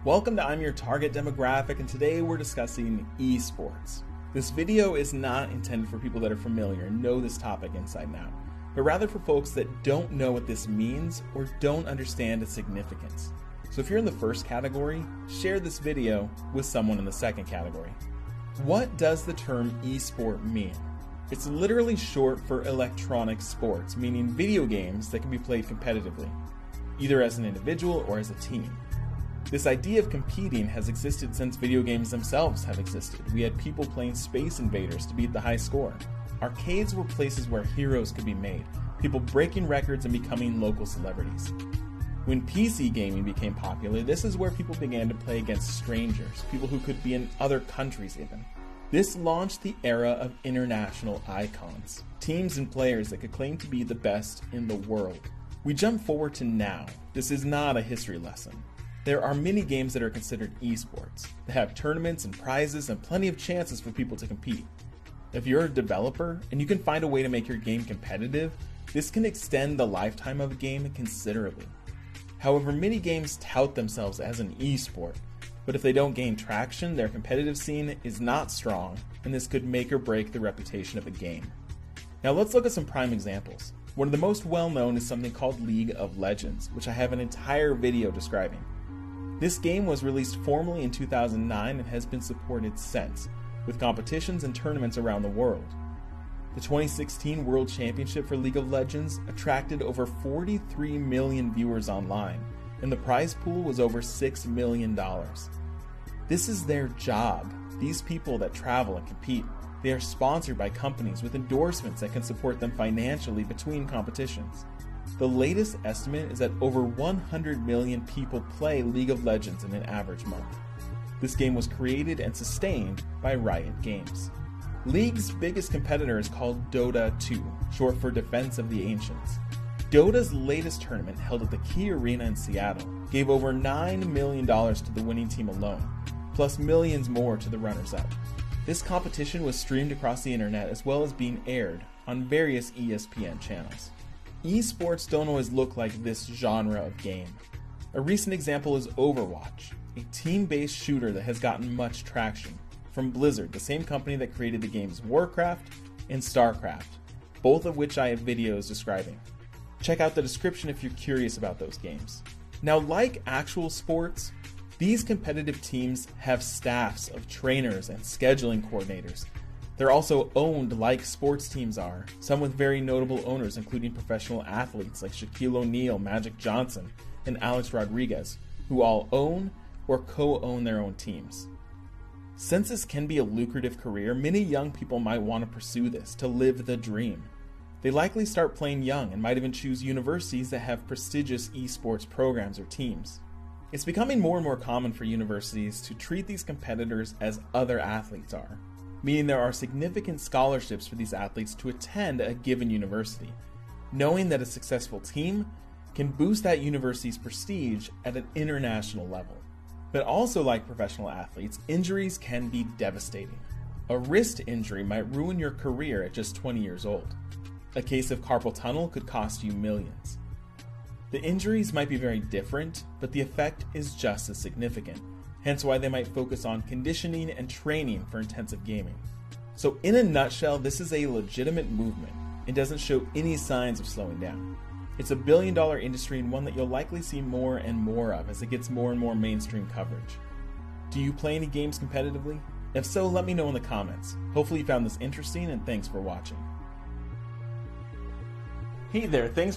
Welcome to I'm Your Target Demographic, and today we're discussing esports. This video is not intended for people that are familiar and know this topic inside and out, but rather for folks that don't know what this means or don't understand its significance. So if you're in the first category, share this video with someone in the second category. What does the term esport mean? It's literally short for electronic sports, meaning video games that can be played competitively, either as an individual or as a team. This idea of competing has existed since video games themselves have existed. We had people playing Space Invaders to beat the high score. Arcades were places where heroes could be made, people breaking records and becoming local celebrities. When PC gaming became popular, this is where people began to play against strangers, people who could be in other countries even. This launched the era of international icons, teams and players that could claim to be the best in the world. We jump forward to now. This is not a history lesson. There are many games that are considered esports. They have tournaments and prizes and plenty of chances for people to compete. If you're a developer and you can find a way to make your game competitive, this can extend the lifetime of a game considerably. However, many games tout themselves as an esport, but if they don't gain traction, their competitive scene is not strong, and this could make or break the reputation of a game. Now let's look at some prime examples. One of the most well-known is something called League of Legends, which I have an entire video describing. This game was released formally in 2009 and has been supported since, with competitions and tournaments around the world. The 2016 World Championship for League of Legends attracted over 43 million viewers online, and the prize pool was over $6 million. This is their job. These people that travel and compete, they are sponsored by companies with endorsements that can support them financially between competitions. The latest estimate is that over 100 million people play League of Legends in an average month. This game was created and sustained by Riot Games. League's biggest competitor is called Dota 2, short for Defense of the Ancients. Dota's latest tournament, held at the Key Arena in Seattle, gave over $9 million to the winning team alone, plus millions more to the runners-up. This competition was streamed across the internet as well as being aired on various ESPN channels. Esports don't always look like this genre of game. A recent example is Overwatch, a team-based shooter that has gotten much traction from Blizzard, the same company that created the games Warcraft and StarCraft, both of which I have videos describing. Check out the description if you're curious about those games. Now, like actual sports, these competitive teams have staffs of trainers and scheduling coordinators. They're also owned like sports teams are, some with very notable owners including professional athletes like Shaquille O'Neal, Magic Johnson, and Alex Rodriguez, who all own or co-own their own teams. Since this can be a lucrative career, many young people might want to pursue this to live the dream. They likely start playing young and might even choose universities that have prestigious esports programs or teams. It's becoming more and more common for universities to treat these competitors as other athletes are, meaning there are significant scholarships for these athletes to attend a given university, knowing that a successful team can boost that university's prestige at an international level. But also, like professional athletes, injuries can be devastating. A wrist injury might ruin your career at just 20 years old. A case of carpal tunnel could cost you millions. The injuries might be very different, but the effect is just as significant, hence why they might focus on conditioning and training for intensive gaming. So in a nutshell, this is a legitimate movement and doesn't show any signs of slowing down. It's a billion-dollar industry and one that you'll likely see more and more of as it gets more and more mainstream coverage. Do you play any games competitively? If so, let me know in the comments. Hopefully you found this interesting, and thanks for watching. Hey there, thanks